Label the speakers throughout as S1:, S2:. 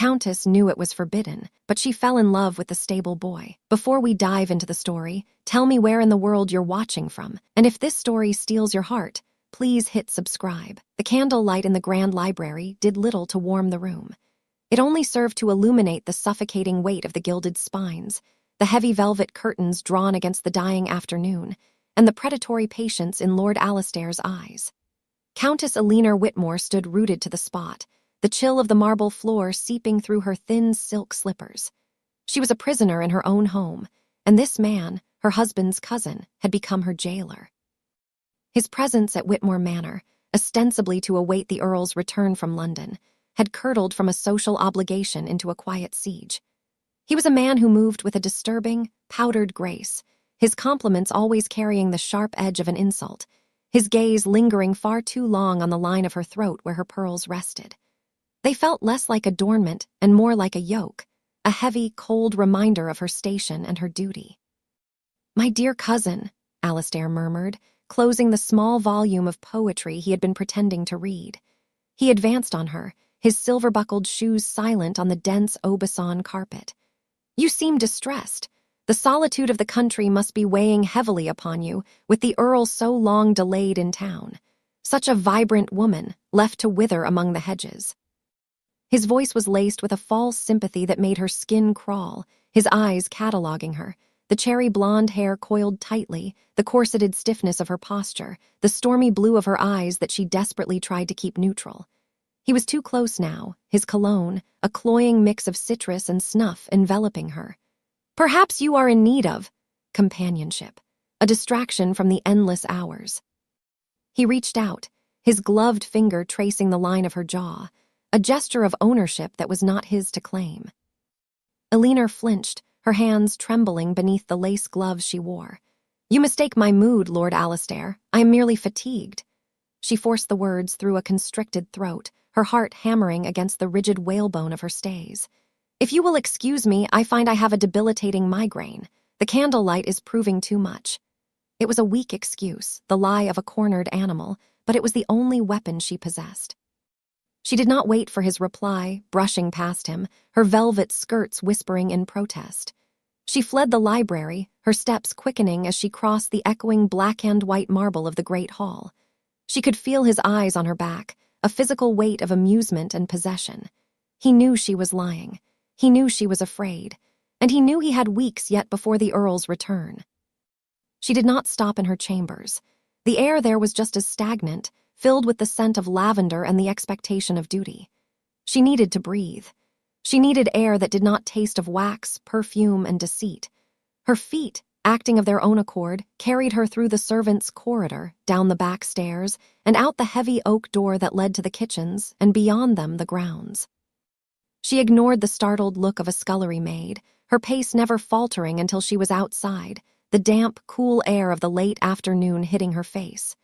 S1: Countess knew it was forbidden, but she fell in love with the stable boy. Before we dive into the story, tell me where in the world you're watching from, and if this story steals your heart, please hit subscribe. The candle light in the grand library did little to warm the room. It only served to illuminate the suffocating weight of the gilded spines, the heavy velvet curtains drawn against the dying afternoon, and the predatory patience in Lord Alastair's eyes. Countess Eleanor Whitmore stood rooted to the spot, the chill of the marble floor seeping through her thin silk slippers. She was a prisoner in her own home, and this man, her husband's cousin, had become her jailer. His presence at Whitmore Manor, ostensibly to await the Earl's return from London, had curdled from a social obligation into a quiet siege. He was a man who moved with a disturbing, powdered grace, his compliments always carrying the sharp edge of an insult, his gaze lingering far too long on the line of her throat where her pearls rested. They felt less like adornment and more like a yoke, a heavy, cold reminder of her station and her duty. "My dear cousin," Alastair murmured, closing the small volume of poetry he had been pretending to read. He advanced on her, his silver-buckled shoes silent on the dense Aubusson carpet. "You seem distressed. The solitude of the country must be weighing heavily upon you, with the Earl so long delayed in town. Such a vibrant woman, left to wither among the hedges." His voice was laced with a false sympathy that made her skin crawl, his eyes cataloguing her, the cherry blonde hair coiled tightly, the corseted stiffness of her posture, the stormy blue of her eyes that she desperately tried to keep neutral. He was too close now, his cologne, a cloying mix of citrus and snuff, enveloping her. "Perhaps you are in need of companionship, a distraction from the endless hours." He reached out, his gloved finger tracing the line of her jaw, a gesture of ownership that was not his to claim. Eleanor flinched, her hands trembling beneath the lace gloves she wore. "You mistake my mood, Lord Alastair. I am merely fatigued." She forced the words through a constricted throat, her heart hammering against the rigid whalebone of her stays. "If you will excuse me, I find I have a debilitating migraine. The candlelight is proving too much." It was a weak excuse, the lie of a cornered animal, but it was the only weapon she possessed. She did not wait for his reply, brushing past him, her velvet skirts whispering in protest. She fled the library, her steps quickening as she crossed the echoing black-and-white marble of the great hall. She could feel his eyes on her back, a physical weight of amusement and possession. He knew she was lying. He knew she was afraid. And he knew he had weeks yet before the Earl's return. She did not stop in her chambers. The air there was just as stagnant, filled with the scent of lavender and the expectation of duty. She needed to breathe. She needed air that did not taste of wax, perfume, and deceit. Her feet, acting of their own accord, carried her through the servants' corridor, down the back stairs, and out the heavy oak door that led to the kitchens, and beyond them the grounds. She ignored the startled look of a scullery maid, her pace never faltering until she was outside, the damp, cool air of the late afternoon hitting her face.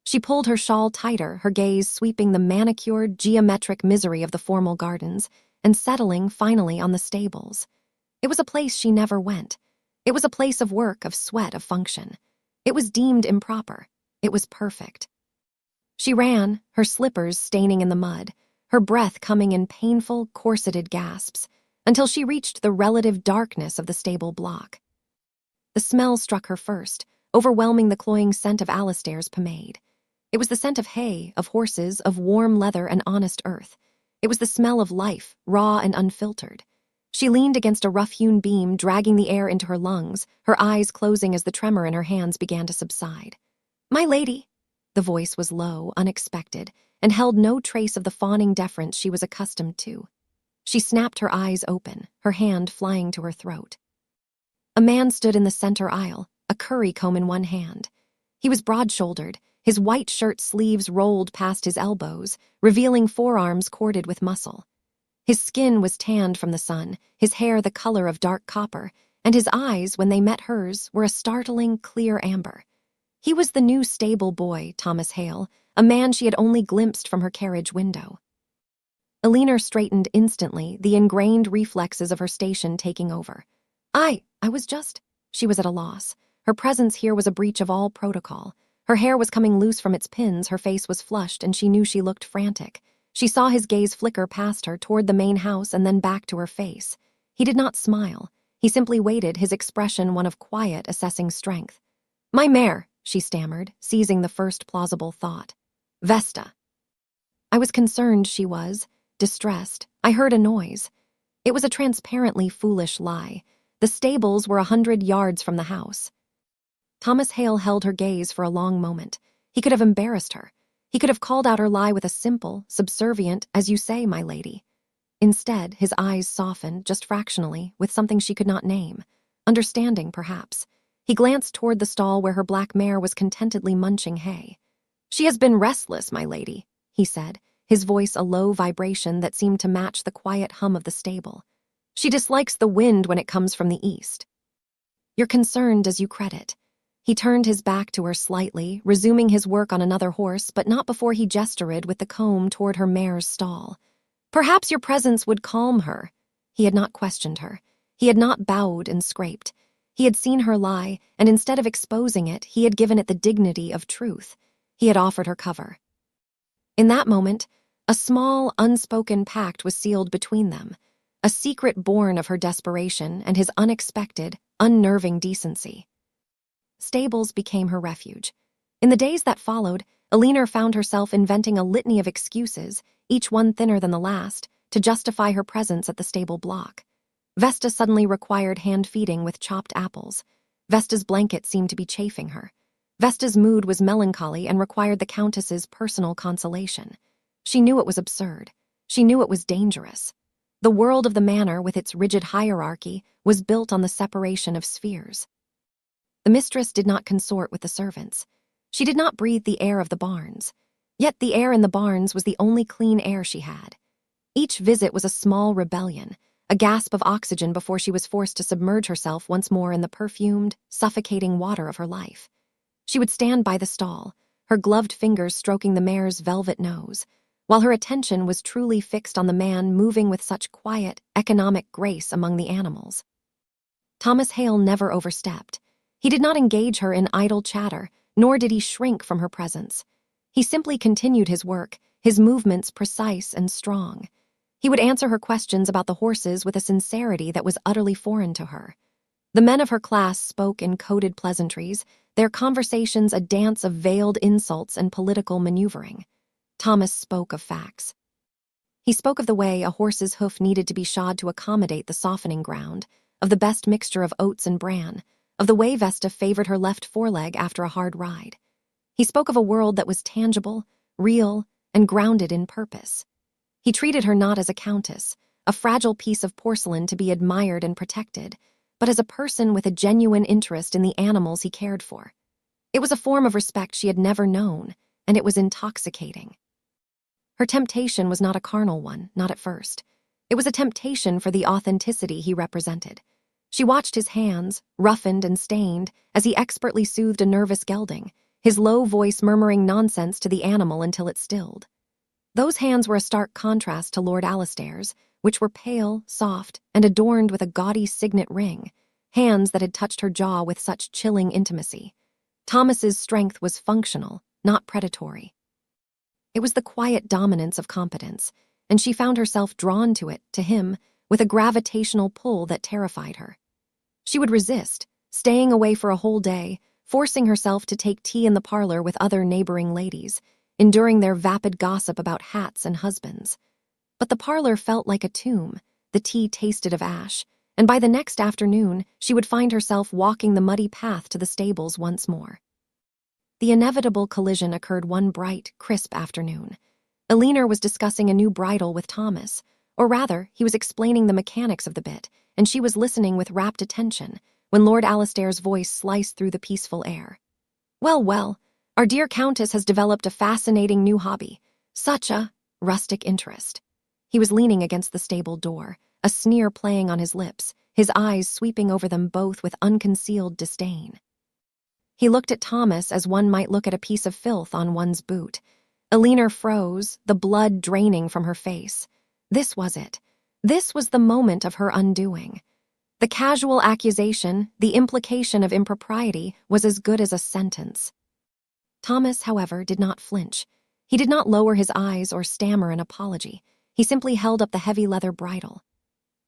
S1: She pulled her shawl tighter, her gaze sweeping the manicured, geometric misery of the formal gardens, and settling, finally, on the stables. It was a place she never went. It was a place of work, of sweat, of function. It was deemed improper. It was perfect. She ran, her slippers staining in the mud, her breath coming in painful, corseted gasps, until she reached the relative darkness of the stable block. The smell struck her first, overwhelming the cloying scent of Alastair's pomade. It was the scent of hay, of horses, of warm leather and honest earth. It was the smell of life, raw and unfiltered. She leaned against a rough-hewn beam, dragging the air into her lungs, her eyes closing as the tremor in her hands began to subside. "My lady." The voice was low, unexpected, and held no trace of the fawning deference she was accustomed to. She snapped her eyes open, her hand flying to her throat. A man stood in the center aisle, a curry-comb in one hand. He was broad-shouldered, his white shirt sleeves rolled past his elbows, revealing forearms corded with muscle. His skin was tanned from the sun, his hair the color of dark copper, and his eyes, when they met hers, were a startling, clear amber. He was the new stable boy, Thomas Hale, a man she had only glimpsed from her carriage window. Eleanor straightened instantly, the ingrained reflexes of her station taking over. I was just... She was at a loss. Her presence here was a breach of all protocol. Her hair was coming loose from its pins, her face was flushed, and she knew she looked frantic. She saw his gaze flicker past her toward the main house and then back to her face. He did not smile. He simply waited, his expression one of quiet, assessing strength. "My mare," she stammered, seizing the first plausible thought. "Vesta." I was concerned she was, distressed. I heard a noise. It was a transparently foolish lie. The stables were 100 yards from the house. Thomas Hale held her gaze for a long moment. He could have embarrassed her. He could have called out her lie with a simple, subservient, "As you say, my lady." Instead, his eyes softened, just fractionally, with something she could not name. Understanding, perhaps. He glanced toward the stall where her black mare was contentedly munching hay. "She has been restless, my lady," he said, his voice a low vibration that seemed to match the quiet hum of the stable. "She dislikes the wind when it comes from the east." "You're concerned as you credit." He turned his back to her slightly, resuming his work on another horse, but not before he gestured with the comb toward her mare's stall. "Perhaps your presence would calm her." He had not questioned her. He had not bowed and scraped. He had seen her lie, and instead of exposing it, he had given it the dignity of truth. He had offered her cover. In that moment, a small, unspoken pact was sealed between them, a secret born of her desperation and his unexpected, unnerving decency. Stables became her refuge. In the days that followed, Alina found herself inventing a litany of excuses, each one thinner than the last, to justify her presence at the stable block. Vesta suddenly required hand-feeding with chopped apples. Vesta's blanket seemed to be chafing her. Vesta's mood was melancholy and required the Countess's personal consolation. She knew it was absurd. She knew it was dangerous. The world of the manor, with its rigid hierarchy, was built on the separation of spheres. The mistress did not consort with the servants. She did not breathe the air of the barns. Yet the air in the barns was the only clean air she had. Each visit was a small rebellion, a gasp of oxygen before she was forced to submerge herself once more in the perfumed, suffocating water of her life. She would stand by the stall, her gloved fingers stroking the mare's velvet nose, while her attention was truly fixed on the man moving with such quiet, economic grace among the animals. Thomas Hale never overstepped. He did not engage her in idle chatter, nor did he shrink from her presence. He simply continued his work, his movements precise and strong. He would answer her questions about the horses with a sincerity that was utterly foreign to her. The men of her class spoke in coded pleasantries, their conversations a dance of veiled insults and political maneuvering. Thomas spoke of facts. He spoke of the way a horse's hoof needed to be shod to accommodate the softening ground, of the best mixture of oats and bran, of the way Vesta favored her left foreleg after a hard ride. He spoke of a world that was tangible, real, and grounded in purpose. He treated her not as a countess, a fragile piece of porcelain to be admired and protected, but as a person with a genuine interest in the animals he cared for. It was a form of respect she had never known, and it was intoxicating. Her temptation was not a carnal one, not at first. It was a temptation for the authenticity he represented. She watched his hands, roughened and stained, as he expertly soothed a nervous gelding, his low voice murmuring nonsense to the animal until it stilled. Those hands were a stark contrast to Lord Alistair's, which were pale, soft, and adorned with a gaudy signet ring, hands that had touched her jaw with such chilling intimacy. Thomas's strength was functional, not predatory. It was the quiet dominance of competence, and she found herself drawn to it, to him, with a gravitational pull that terrified her. She would resist, staying away for a whole day, forcing herself to take tea in the parlor with other neighboring ladies, enduring their vapid gossip about hats and husbands. But the parlor felt like a tomb, the tea tasted of ash, and by the next afternoon she would find herself walking the muddy path to the stables once more. The inevitable collision occurred one bright, crisp afternoon. Alina was discussing a new bridle with Thomas, or rather, he was explaining the mechanics of the bit, and she was listening with rapt attention when Lord Alistair's voice sliced through the peaceful air. Well, well, our dear Countess has developed a fascinating new hobby, such a rustic interest." He was leaning against the stable door, a sneer playing on his lips, his eyes sweeping over them both with unconcealed disdain. He looked at Thomas as one might look at a piece of filth on one's boot. Alina froze, the blood draining from her face. This was it. This was the moment of her undoing. The casual accusation, the implication of impropriety, was as good as a sentence. Thomas, however, did not flinch. He did not lower his eyes or stammer an apology. He simply held up the heavy leather bridle.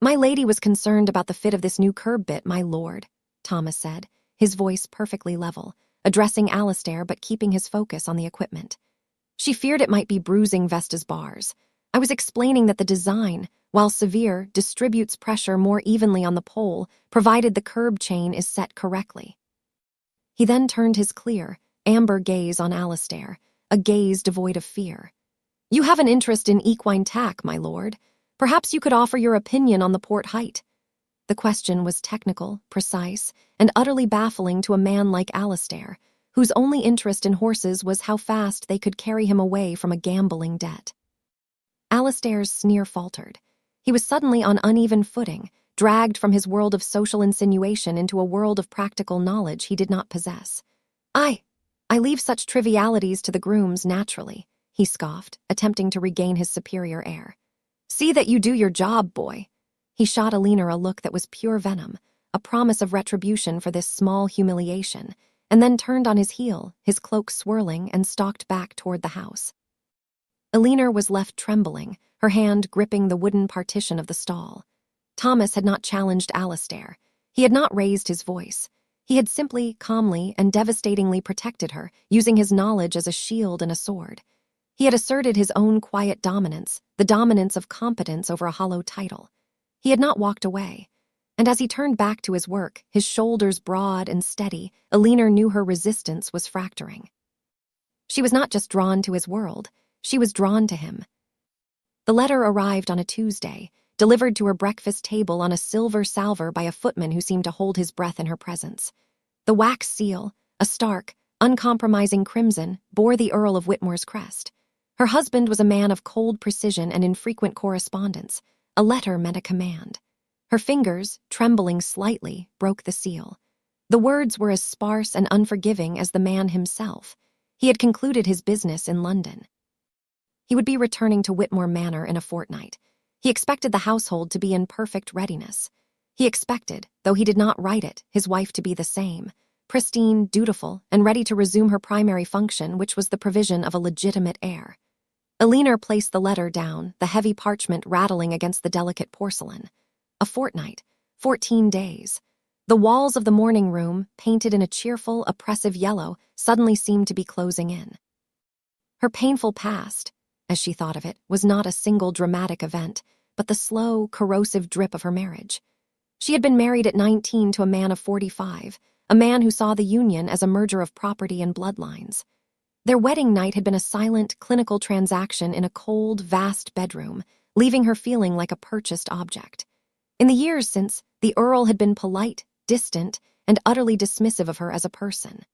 S1: "My lady was concerned about the fit of this new curb bit, my lord," Thomas said, his voice perfectly level, addressing Alistair but keeping his focus on the equipment. "She feared it might be bruising Vesta's bars. I was explaining that the design, while severe, distributes pressure more evenly on the pole, provided the curb chain is set correctly." He then turned his clear, amber gaze on Alistair, a gaze devoid of fear. "You have an interest in equine tack, my lord. Perhaps you could offer your opinion on the port height." The question was technical, precise, and utterly baffling to a man like Alistair, whose only interest in horses was how fast they could carry him away from a gambling debt. Alistair's sneer faltered. He was suddenly on uneven footing, dragged from his world of social insinuation into a world of practical knowledge he did not possess. I leave such trivialities to the grooms naturally," he scoffed, attempting to regain his superior air. "See that you do your job, boy." He shot Alina a look that was pure venom, a promise of retribution for this small humiliation, and then turned on his heel, his cloak swirling, and stalked back toward the house. Alina was left trembling, her hand gripping the wooden partition of the stall. Thomas had not challenged Alistair. He had not raised his voice. He had simply, calmly, and devastatingly protected her, using his knowledge as a shield and a sword. He had asserted his own quiet dominance, the dominance of competence over a hollow title. He had not walked away. And as he turned back to his work, his shoulders broad and steady, Alina knew her resistance was fracturing. She was not just drawn to his world, she was drawn to him. The letter arrived on a Tuesday, delivered to her breakfast table on a silver salver by a footman who seemed to hold his breath in her presence. The wax seal, a stark, uncompromising crimson, bore the Earl of Whitmore's crest. Her husband was a man of cold precision and infrequent correspondence. A letter meant a command. Her fingers, trembling slightly, broke the seal. The words were as sparse and unforgiving as the man himself. He had concluded his business in London. He would be returning to Whitmore Manor in a fortnight. He expected the household to be in perfect readiness. He expected, though he did not write it, his wife to be the same, pristine, dutiful, and ready to resume her primary function, which was the provision of a legitimate heir. Alina placed the letter down, the heavy parchment rattling against the delicate porcelain. A fortnight, 14 days. The walls of the morning room, painted in a cheerful, oppressive yellow, suddenly seemed to be closing in. Her painful past, as she thought of it, was not a single dramatic event, but the slow, corrosive drip of her marriage. She had been married at 19 to a man of 45, a man who saw the union as a merger of property and bloodlines. Their wedding night had been a silent, clinical transaction in a cold, vast bedroom, leaving her feeling like a purchased object. In the years since, the Earl had been polite, distant, and utterly dismissive of her as a person.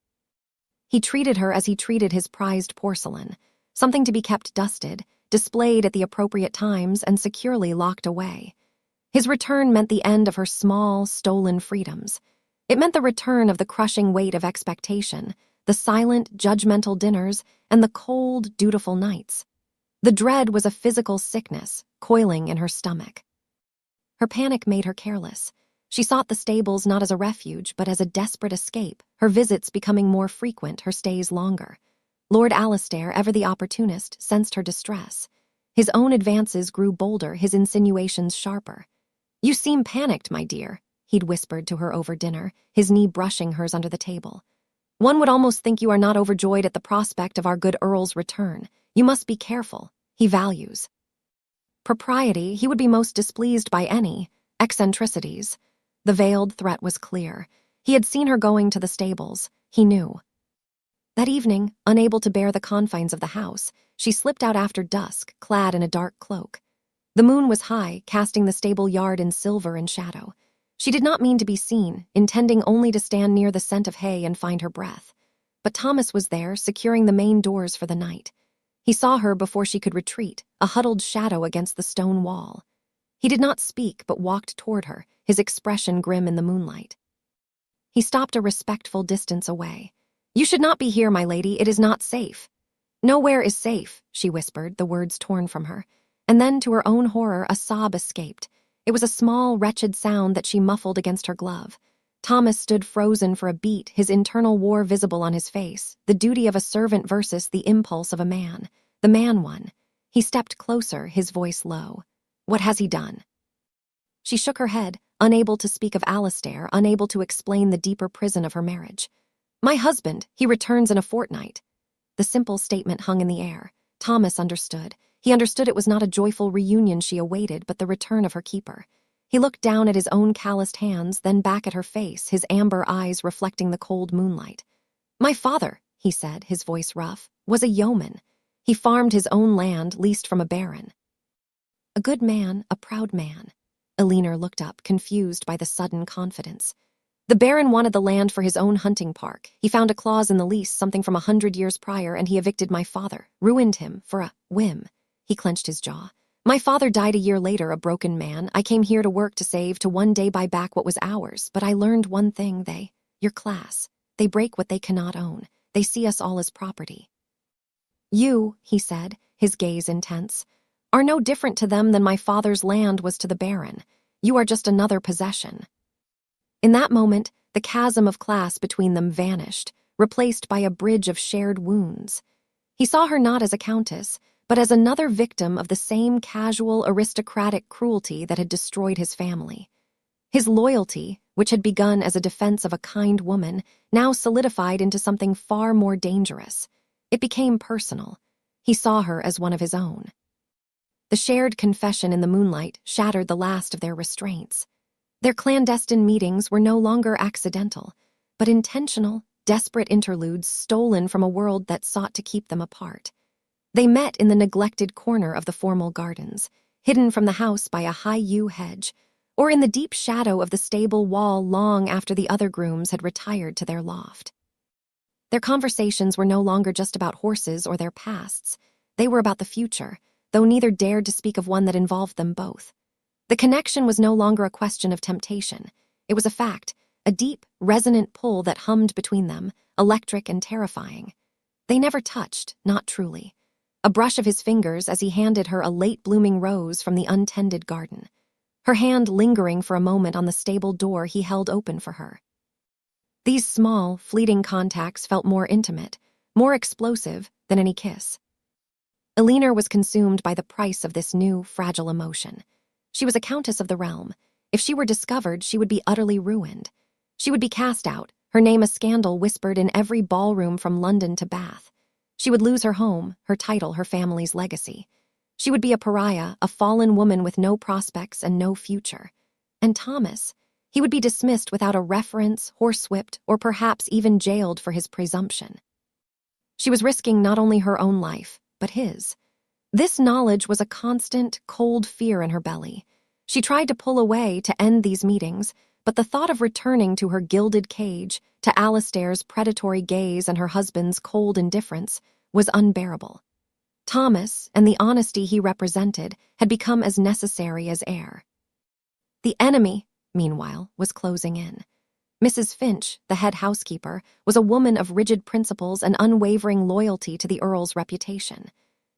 S1: He treated her as he treated his prized porcelain, something to be kept dusted, displayed at the appropriate times, and securely locked away. His return meant the end of her small, stolen freedoms. It meant the return of the crushing weight of expectation, the silent, judgmental dinners, and the cold, dutiful nights. The dread was a physical sickness, coiling in her stomach. Her panic made her careless. She sought the stables not as a refuge, but as a desperate escape, her visits becoming more frequent, her stays longer. Lord Alistair, ever the opportunist, sensed her distress. His own advances grew bolder, his insinuations sharper. "You seem panicked, my dear," he'd whispered to her over dinner, his knee brushing hers under the table. "One would almost think you are not overjoyed at the prospect of our good Earl's return. You must be careful. He values propriety. He would be most displeased by any eccentricities." The veiled threat was clear. He had seen her going to the stables. He knew. That evening, unable to bear the confines of the house, she slipped out after dusk, clad in a dark cloak. The moon was high, casting the stable yard in silver and shadow. She did not mean to be seen, intending only to stand near the scent of hay and find her breath. But Thomas was there, securing the main doors for the night. He saw her before she could retreat, a huddled shadow against the stone wall. He did not speak, but walked toward her, his expression grim in the moonlight. He stopped a respectful distance away. "You should not be here, my lady. It is not safe." "Nowhere is safe," she whispered, the words torn from her. And then, to her own horror, a sob escaped. It was a small, wretched sound that she muffled against her glove. Thomas stood frozen for a beat, his internal war visible on his face, the duty of a servant versus the impulse of a man. The man won. He stepped closer, his voice low. What has he done? She shook her head, unable to speak of Alistair, unable to explain the deeper prison of her marriage. My husband, he returns in a fortnight. The simple statement hung in the air. Thomas understood. He understood it was not a joyful reunion she awaited, but the return of her keeper. He looked down at his own calloused hands, then back at her face, his amber eyes reflecting the cold moonlight. My father, he said, his voice rough, was a yeoman. He farmed his own land, leased from a baron. A good man, a proud man. Elinor looked up, confused by the sudden confidence. The baron wanted the land for his own hunting park. He found a clause in the lease, something from 100 years prior, and he evicted my father, ruined him for a whim. He clenched his jaw. My father died a year later, a broken man. I came here to work to save, to one day buy back what was ours, but I learned one thing, your class. They break what they cannot own. They see us all as property. You, he said, his gaze intense, are no different to them than my father's land was to the baron. You are just another possession. In that moment, the chasm of class between them vanished, replaced by a bridge of shared wounds. He saw her not as a countess, but as another victim of the same casual, aristocratic cruelty that had destroyed his family. His loyalty, which had begun as a defense of a kind woman, now solidified into something far more dangerous. It became personal. He saw her as one of his own. The shared confession in the moonlight shattered the last of their restraints. Their clandestine meetings were no longer accidental, but intentional, desperate interludes stolen from a world that sought to keep them apart. They met in the neglected corner of the formal gardens, hidden from the house by a high yew hedge, or in the deep shadow of the stable wall long after the other grooms had retired to their loft. Their conversations were no longer just about horses or their pasts. They were about the future, though neither dared to speak of one that involved them both. The connection was no longer a question of temptation. It was a fact, a deep, resonant pull that hummed between them, electric and terrifying. They never touched, not truly. A brush of his fingers as he handed her a late-blooming rose from the untended garden. Her hand lingering for a moment on the stable door he held open for her. These small, fleeting contacts felt more intimate, more explosive than any kiss. Elinor was consumed by the price of this new, fragile emotion. She was a countess of the realm. If she were discovered, she would be utterly ruined. She would be cast out, her name a scandal whispered in every ballroom from London to Bath. She would lose her home, her title, her family's legacy. She would be a pariah, a fallen woman with no prospects and no future. And Thomas, he would be dismissed without a reference, horsewhipped, or perhaps even jailed for his presumption. She was risking not only her own life, but his. This knowledge was a constant, cold fear in her belly. She tried to pull away to end these meetings, but the thought of returning to her gilded cage, to Alistair's predatory gaze and her husband's cold indifference, was unbearable. Thomas, and the honesty he represented, had become as necessary as air. The enemy, meanwhile, was closing in. Mrs. Finch, the head housekeeper, was a woman of rigid principles and unwavering loyalty to the Earl's reputation.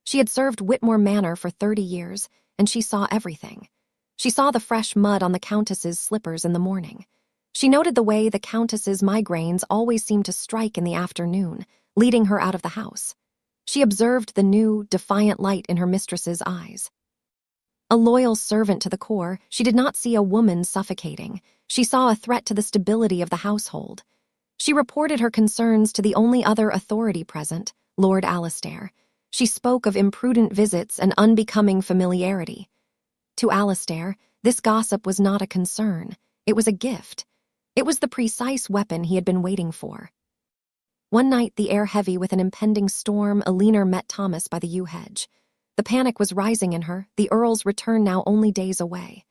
S1: She had served Whitmore Manor for 30 years, and she saw everything. She saw the fresh mud on the Countess's slippers in the morning. She noted the way the Countess's migraines always seemed to strike in the afternoon, leading her out of the house. She observed the new, defiant light in her mistress's eyes. A loyal servant to the core, she did not see a woman suffocating. She saw a threat to the stability of the household. She reported her concerns to the only other authority present, Lord Alistair. She spoke of imprudent visits and unbecoming familiarity. To Alistair, this gossip was not a concern. It was a gift. It was the precise weapon he had been waiting for. One night, the air heavy with an impending storm, Elinor met Thomas by the yew hedge. The panic was rising in her, the Earl's return now only days away.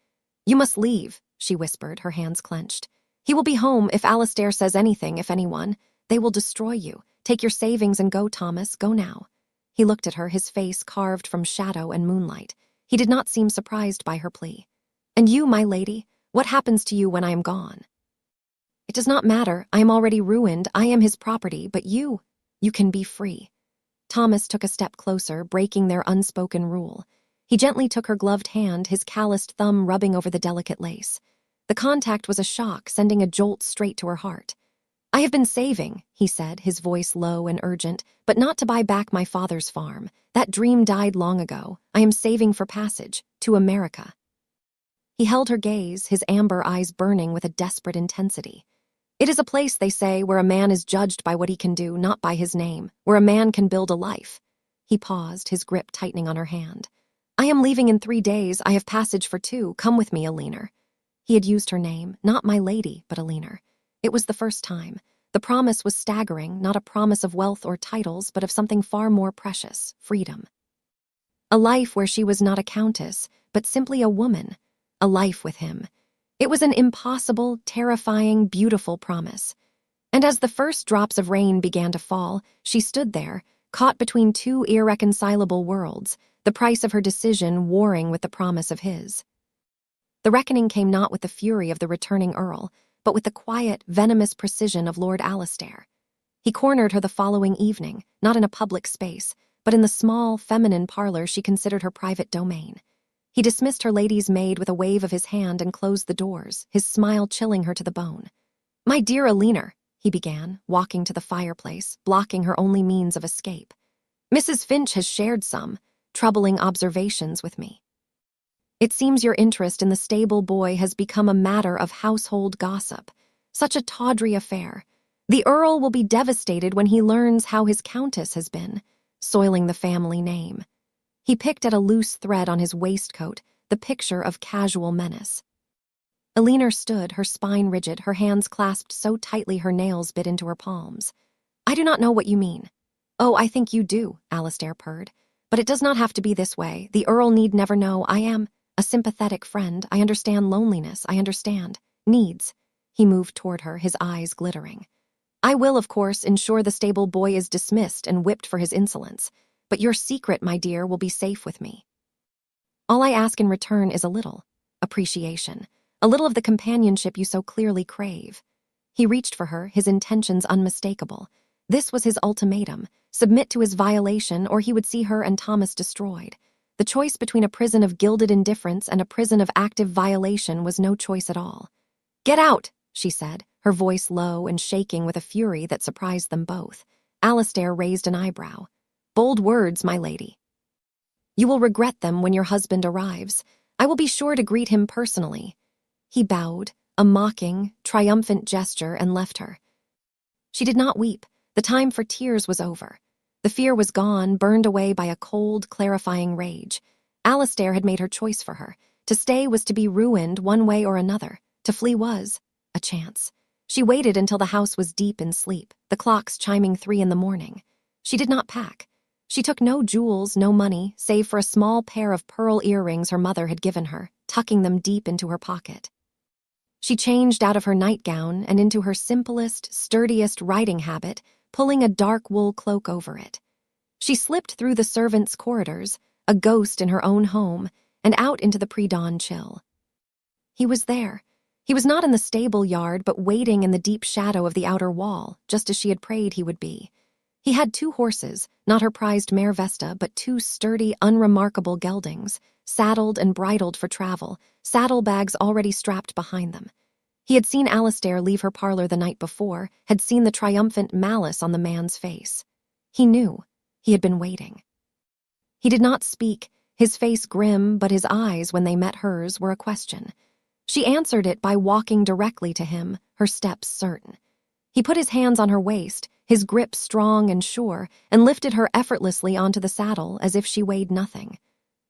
S1: You must leave, she whispered, her hands clenched. He will be home if Alistair says anything, if anyone. They will destroy you. Take your savings and go, Thomas, go now. He looked at her, his face carved from shadow and moonlight. He did not seem surprised by her plea. And you, my lady, what happens to you when I am gone? It does not matter. I am already ruined. I am his property, but you can be free. Thomas took a step closer, breaking their unspoken rule. He gently took her gloved hand, his calloused thumb rubbing over the delicate lace. The contact was a shock, sending a jolt straight to her heart. "I have been saving," he said, his voice low and urgent, "but not to buy back my father's farm. That dream died long ago. I am saving for passage, to America." He held her gaze, his amber eyes burning with a desperate intensity. "It is a place, they say, where a man is judged by what he can do, not by his name, where a man can build a life." He paused, his grip tightening on her hand. "I am leaving in 3 days. I have passage for 2. Come with me, Aliner." He had used her name, not my lady, but Aliner. It was the first time. The promise was staggering, not a promise of wealth or titles, but of something far more precious, freedom. A life where she was not a countess, but simply a woman. A life with him. It was an impossible, terrifying, beautiful promise. And as the first drops of rain began to fall, she stood there, caught between 2 irreconcilable worlds, the price of her decision warring with the promise of his. The reckoning came not with the fury of the returning Earl, but with the quiet, venomous precision of Lord Alastair. He cornered her the following evening, not in a public space, but in the small, feminine parlor she considered her private domain. He dismissed her lady's maid with a wave of his hand and closed the doors, his smile chilling her to the bone. "My dear Aliner," he began, walking to the fireplace, blocking her only means of escape. "Mrs. Finch has shared some troubling observations with me. It seems your interest in the stable boy has become a matter of household gossip. Such a tawdry affair. The Earl will be devastated when he learns how his Countess has been, soiling the family name." He picked at a loose thread on his waistcoat, the picture of casual menace. Aliner stood, her spine rigid, her hands clasped so tightly her nails bit into her palms. "I do not know what you mean." "Oh, I think you do," Alastair purred. "But it does not have to be this way. The Earl need never know. I am a sympathetic friend. I understand loneliness. I understand needs." He moved toward her, his eyes glittering. "I will, of course, ensure the stable boy is dismissed and whipped for his insolence. But your secret, my dear, will be safe with me. All I ask in return is a little appreciation, a little of the companionship you so clearly crave." He reached for her, his intentions unmistakable. This was his ultimatum: submit to his violation, or he would see her and Thomas destroyed. The choice between a prison of gilded indifference and a prison of active violation was no choice at all. "Get out," she said, her voice low and shaking with a fury that surprised them both. Alastair raised an eyebrow. "Bold words, my lady." "You will regret them when your husband arrives. I will be sure to greet him personally." He bowed, a mocking, triumphant gesture, and left her. She did not weep. The time for tears was over. The fear was gone, burned away by a cold, clarifying rage. Alastair had made her choice for her. To stay was to be ruined one way or another. To flee was a chance. She waited until the house was deep in sleep, the clocks chiming 3 in the morning. She did not pack. She took no jewels, no money, save for a small pair of pearl earrings her mother had given her, tucking them deep into her pocket. She changed out of her nightgown and into her simplest, sturdiest riding habit, pulling a dark wool cloak over it. She slipped through the servants' corridors, a ghost in her own home, and out into the pre-dawn chill. He was there. He was not in the stable yard, but waiting in the deep shadow of the outer wall, just as she had prayed he would be. He had 2 horses, not her prized mare Vesta, but 2 sturdy, unremarkable geldings, saddled and bridled for travel, saddlebags already strapped behind them. He had seen Alastair leave her parlor the night before, had seen the triumphant malice on the man's face. He knew. He had been waiting. He did not speak, his face grim, but his eyes, when they met hers, were a question. She answered it by walking directly to him, her steps certain. He put his hands on her waist, his grip strong and sure, and lifted her effortlessly onto the saddle as if she weighed nothing.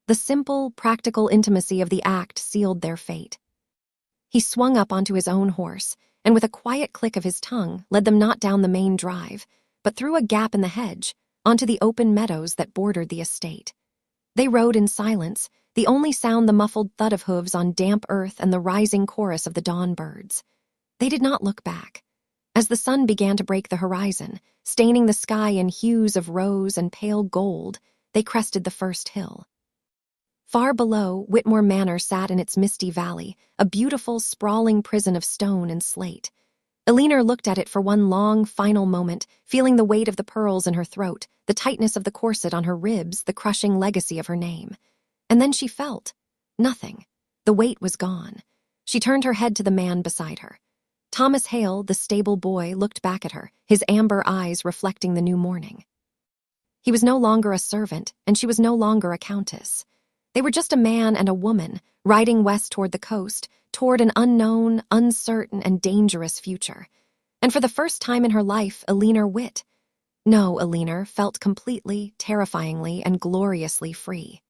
S1: The simple, practical intimacy of the act sealed their fate. He swung up onto his own horse, and with a quiet click of his tongue led them not down the main drive, but through a gap in the hedge, onto the open meadows that bordered the estate. They rode in silence, the only sound the muffled thud of hooves on damp earth and the rising chorus of the dawn birds. They did not look back. As the sun began to break the horizon, staining the sky in hues of rose and pale gold, they crested the first hill. Far below, Whitmore Manor sat in its misty valley, a beautiful, sprawling prison of stone and slate. Aliner looked at it for one long, final moment, feeling the weight of the pearls in her throat, the tightness of the corset on her ribs, the crushing legacy of her name. And then she felt nothing. The weight was gone. She turned her head to the man beside her. Thomas Hale, the stable boy, looked back at her, his amber eyes reflecting the new morning. He was no longer a servant, and she was no longer a countess. They were just a man and a woman, riding west toward the coast, toward an unknown, uncertain, and dangerous future. And for the first time in her life, Elinor Witt, no, Elinor, felt completely, terrifyingly, and gloriously free.